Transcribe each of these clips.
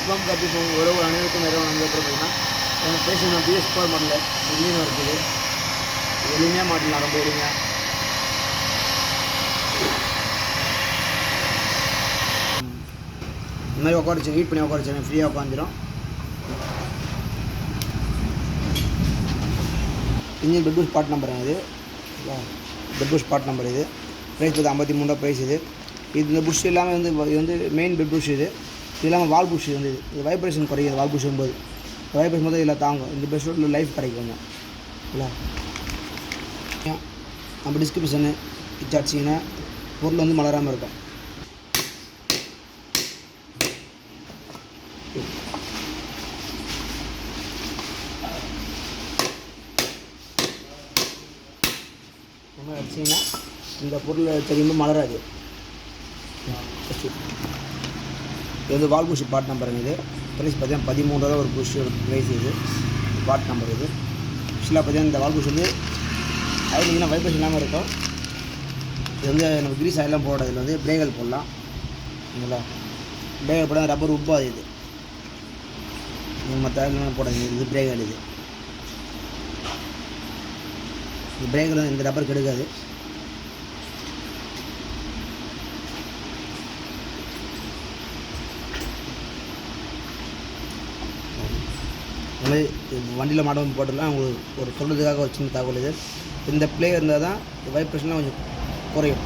Pump கட்டிப்போம் உறவு அனைவருக்கும் நிறைய நம்பிக்கை பார்த்தீங்கன்னா எனக்கு பேசணும் BS4 மாடலில் எளிமையாக இருக்குது. எளிமையாக மாட்டலாம், ரொம்ப எளிமையாக. இந்த மாதிரி உட்கார வச்சு ஹீட் பண்ணி உட்கார வச்சு ஃப்ரீயாக உட்காந்துடும். Engine bed boost part number இது, பெட் பூஸ்ட் பார்ட் நம்பர் இது. ப்ரைஸ் பார்த்து 53 ரூபா ப்ரைஸ் இது. இந்த புஷ் எல்லாமே வந்து இது வந்து மெயின் பெட் புஷ் இது. இது இல்லாமல் வால் புஷ் வந்து இது வைப்ரேஷன் குறையாது. வால் புஷ் போது வைப்ரேஷன் போது இதில் தாங்கும். இந்த பெஸ்ட்டில் லைஃப் கிடைக்கும் இல்லை. நம்ம டிஸ்கிரிப்ஷனு அடிச்சிங்கன்னா பொருள் வந்து மலராமல் இருக்கும். நம்ம அடிச்சிங்கன்னா இந்த பொருள் தெரியுமா மலராது. இது வந்து வால் புஷ் பார்ட் நம்பருங்க. இது ப்ரைஸ் பார்த்தீங்கன்னா 13 ரூபா ஒரு புஷ் ப்ரைஸ். இது பார்ட் நம்பர். இது ஆக்சுவலாக பார்த்தீங்கன்னா இந்த வால் புஷ் வந்து ஆயிலிங்கன்னா வைப்ரேஷன் இல்லாமல் இருக்கும். இது வந்து நம்ம கிரீஸ் ஆயிலாம் போடாது. இதில் வந்து பிரேகல் போடலாம். இல்லைங்களா, பிரேகல் போடாது, ரப்பர் உப்பாது. இது மற்ற ஆயிலாம் போடாது. இது பிரேகல். இது பிரேகல் வந்து இந்த ரப்பர் கெடுக்காது. வண்டியில் மாடல் போட்டுடலாம். உங்களுக்கு ஒரு சொல்கிறதுக்காக ஒரு சின்ன தகவல். இது இந்த பிளே இருந்தால் தான் வைப்ரேஷன்லாம் கொஞ்சம் குறையும்.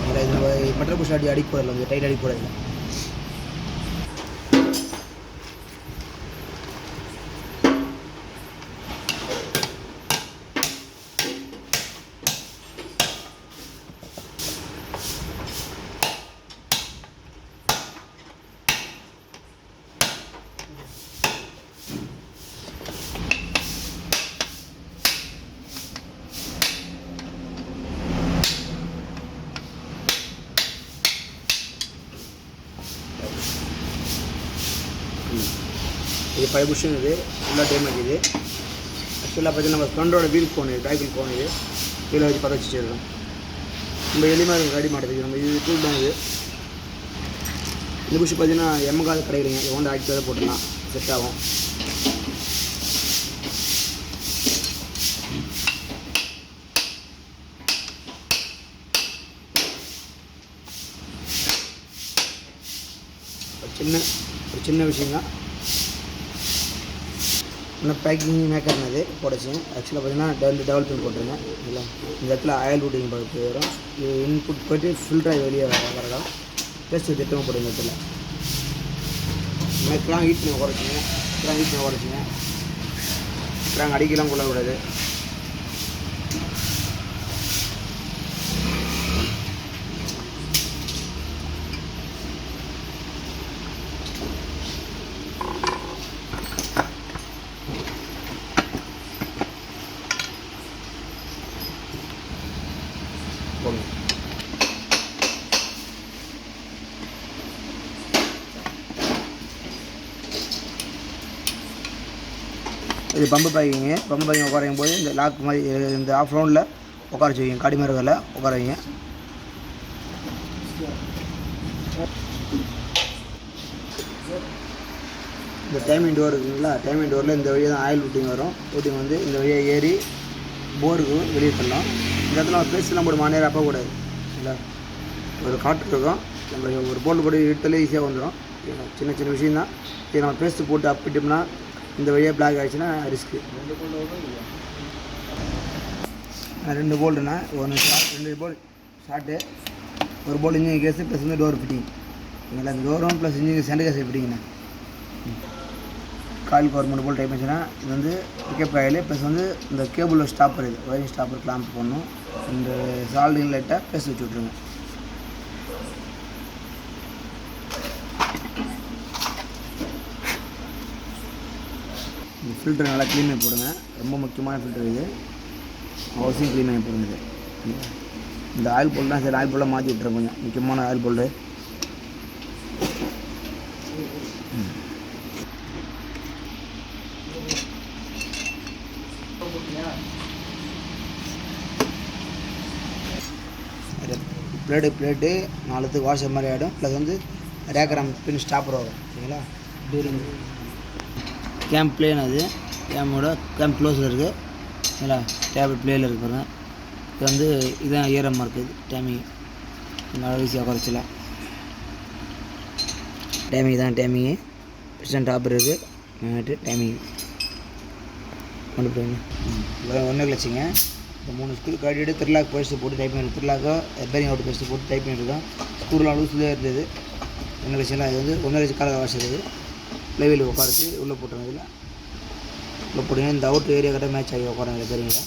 இது மெட்டல் புஷ் அடிக்கூடாது, கொஞ்சம் டைட் அடிக்கூடாது. இது 5 புஷன். இது ஃபுல்லாக டேமேஜ். இது ஆக்சுவலாக பார்த்தீங்கன்னா நம்ம ஃப்ரண்டோட வீல் கோன், இது பேக் வீல் கோன். இது கீழே வச்சு பற்ற வச்சுருக்கோம். நம்ம எளிமையாக இருக்கும் ரெடி மாட்டேங்குது. நம்ம இது டூல் தான். இது இந்த புஷ் பார்த்தீங்கன்னா எம்மக்காவது கிடைக்கிறீங்க. ஹோண்டா ஆக்டிவாக போட்டுக்கலாம், செட் ஆகும். ஒரு சின்ன விஷயந்தான். இன்னும் பேக்கிங் மேக்கர்னது போடச்சு. ஆக்சுவலாக பார்த்தீங்கன்னா டெவலப் பண்ணி போட்டுருங்க. இல்லை இந்த இடத்துல ஆயில் ரூட்டிங் போய் வரும். இது இன்புட் போய்ட்டு ஃபில்டராக வெளியே வரலாம். டெஸ்ட் திட்டமாக போடுங்க. இடத்துல கிராங் ஹீட் பண்ணி குறைச்சிங்க. கிராங் அடிக்கலாம் கொள்ளக்கூடாது. இது பம்பு பேக்கிங்கு. பம்பு பேக்கிங் உட்காரையும் போது இந்த லாக் மாதிரி இந்த ஆஃப் ரவுண்டில் உட்கார வச்சுக்கிங்க. காடி மாதிரி வரல உட்கார வைங்க. இந்த டைமிங் டோர் இருக்குங்களா, டைமிங் டோரில் இந்த வழியாக தான் ஆயில் ரூட்டிங் வரும். ரூட்டிங் வந்து இந்த வழியாக ஏறி போருக்கு வெளியே தரலாம். இந்த இடத்துல நம்ம பேஸ்லாம் போட்டு மாநிலம் அப்பக்கூடாது. இல்லை ஒரு காற்று இருக்கும். நம்ம ஒரு போல்டு போட்டு இழுத்தாலே ஈஸியாக வந்துடும். சின்ன விஷயந்தான். இது நம்ம பேஸ்ட்டு போட்டு அப்பிட்டோம்னா இந்த வழியாக பிளாக் ஆகிடுச்சுன்னா ரிஸ்க்கு. 2 போல்டுண்ணா, 2 போல்ட் ஷார்ட்டு, ஒரு போல்டு இன்ஜின் கேஸு ப்ளஸ் வந்து டோர் ஃபிட்டிங். இல்லைங்களா, இந்த டோரும் ப்ளஸ் இன்ஜின் சென்டர் கேஸ் ஃபிட்டிங்கண்ணா. காயிலுக்கு ஒரு 3 போல்ட் டைப் ஆச்சுன்னா இது வந்து பிக்கப் காயில் ப்ளஸ் வந்து இந்த கேபிளில் ஸ்டாப்பர். இது ஒயரிங் ஸ்டாப்பர் கிளாம்ப் பண்ணணும். இந்த சால்டிங் லைட்டாக பேஸ்ட் வச்சு விட்ருங்க. இந்த ஃபில்டர் நல்லா க்ளீன் பண்ணி போடுங்க. ரொம்ப முக்கியமான ஃபில்டர் இது. அவசியம் க்ளீன் பண்ணி போடுங்க. இது இந்த ஆயில் போல்ட்லாம் சரி ஆயில் போல்டாக மாற்றி விட்டுருங்க. கொஞ்சம் முக்கியமான ஆயில் போல்டு. பிளேட்டு 4 வாஷர் மாதிரி ஆகிடும். ப்ளஸ் வந்து ரேக்கரம் பின் ஸ்டாப்பர் வரும். சரிங்களா, கேம் பிளேன் அது கேமோட கேம் க்ளோஸில் இருக்குது இல்லை டேபிள் பிளேயில் இருக்கு பாருங்கள். இது வந்து இதுதான் ஈரமாக இருக்குது டேமிங் நல்லா ஈஸியாக குறைச்சிடலாம். டேமிங் தான் டேமிங்கு பிஸ்டன் டாப் இருக்குது டேமிங் கொண்டு போயிங்க ஒன்றும் வச்சுங்க. இந்த 3 ஸ்க்ரூ கட்டிட்டு த்ரில்லாக் பரிசு போட்டு டைப் பண்ணி த்ரில்லாக்கோ பேரிங் அவுட் பரிசு போட்டு டைப் பண்ணியிருக்கோம். ஸ்க்ரூலாம் லூஸ்லேயே இருந்தது. ஒன்றும் வச்சுங்களா இது வந்து 1.5 வச்சு கால வாசிடுது ப்ளேவில் உட்காரச்சு உள்ளே போட்டுருங்க. இதில் உள்ளே போட்டிங்கன்னா இந்த அவுட் ஏரியா கட்ட மேட்ச் ஆகி உட்காருங்க பேரிங்கில்.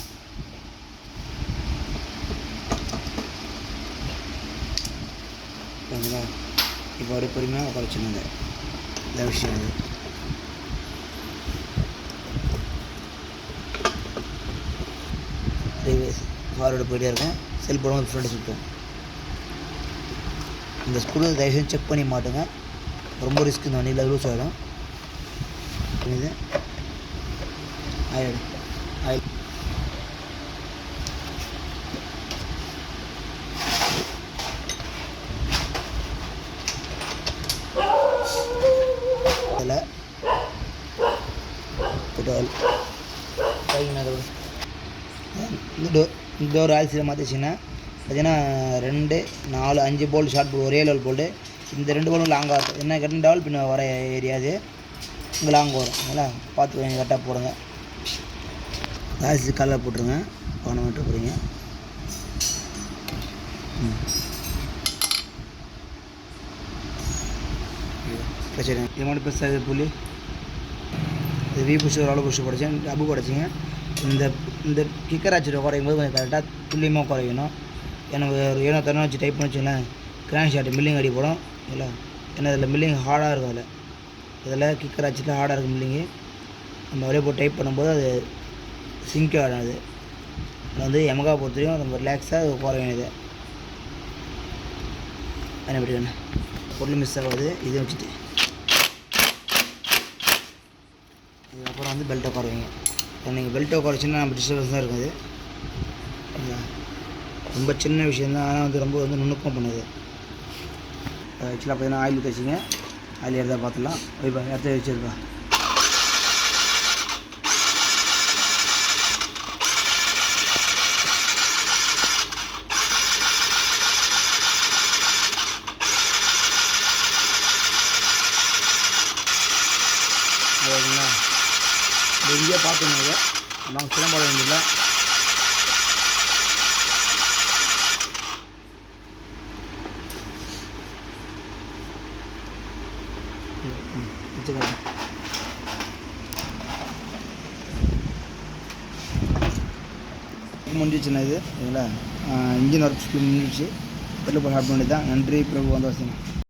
சரிங்களா இப்போ அப்படியே பொறுமையாக உட்காரச்சுங்க. இந்த விஷயம் அது ஃபார்வர்டு போயிட்டே இருக்கும். செல் போடும்போது ஃப்ரெண்டு சுற்றும். இந்த ஸ்க்ரூ தயவுசெய்து செக் பண்ணி மாட்டுங்க. ரொம்ப ரிஸ்க் இந்த வண்டியில் லூஸ் ஆகிடும். இது ஆயில் ஆயில் அதில் பெட்ரோல் இந்த டோர் ஆயில் சீலை மாற்றிச்சிங்கன்னா பார்த்தீங்கன்னா 2, 4, 5 போல்ட் ஷார்ட் போல்ட் ஒரே லெவல் போல்ட்டு. இந்த 2 போல்டும் லாங்காக இருக்கும். என்ன கரெக்டாக டெவலப் பண்ண வர ஏரியாது இங்கே லாங் வரும். அதனா பார்த்து கொஞ்சம் கரெக்டாக போடுங்க. ஆயில் கலர் போட்டுருங்க. பணம் விட்டு போகிறீங்க. பிரச்சனை இது மட்டும் பெருசாக இது புள்ளி இது வீ புஷ் ஒரு அளவு புஷ் படித்தேன் டப்பு படிச்சிங்க. இந்த கிக்கர் ஆச்சு குறையும் போது கொஞ்சம் கரெக்டாக துல்லியமாக குறையணும். எனக்கு ஒரு ஏனோ தரணும் வச்சு டைப் பண்ணி வச்சுங்களேன் கிராங்க் ஷாட் மில்லிங் அடி போடும் இல்லை. ஏன்னா இதில் மில்லிங் ஹார்டாக இருக்கும். இதில் கிக்கர் ஆச்சுட்டு ஹார்டாக இருக்கும் மில்லிங்கு. நம்ம அப்படியே போட்டு டைப் பண்ணும்போது அது சிங்க் ஆகாது. அது வந்து எமகா பொறுத்தவரையும் ரொம்ப ரிலாக்ஸாக குறையும். இது என்ன எப்படி பொருள் மிஸ் ஆகாது. இதை வச்சுட்டு இதுக்கப்புறம் வந்து பெல்ட்டை குறைவீங்க. நீங்கள் பெல்ட்டை குறைச்சின்னா நம்ம டிஸ்டர்பன்ஸ் தான் இருக்குது. ரொம்ப சின்ன விஷயந்தான். ஆனால் வந்து ரொம்ப வந்து நுணுக்கம் பண்ணுது. ஆக்சுவலாக பார்த்தீங்கன்னா ஆயில் ஊற்றிச்சிங்க. ஆயில் எடுத்தால் பார்த்துலாம். வைப்பா எடுத்து வச்சுருப்பா. ஓகேங்களா இங்கேயே பார்த்துங்க. நாங்கள் சிலம்பாட வேண்டியதில்லை. முடிஞ்சிச்சுண்ணா இது இல்லைங்களா. இன்ஜின் ஒர்க் முடிஞ்சிச்சு. வெளில போய் ஹாட் பண்ணி தான். நன்றி பிரபு வந்தவசியம்.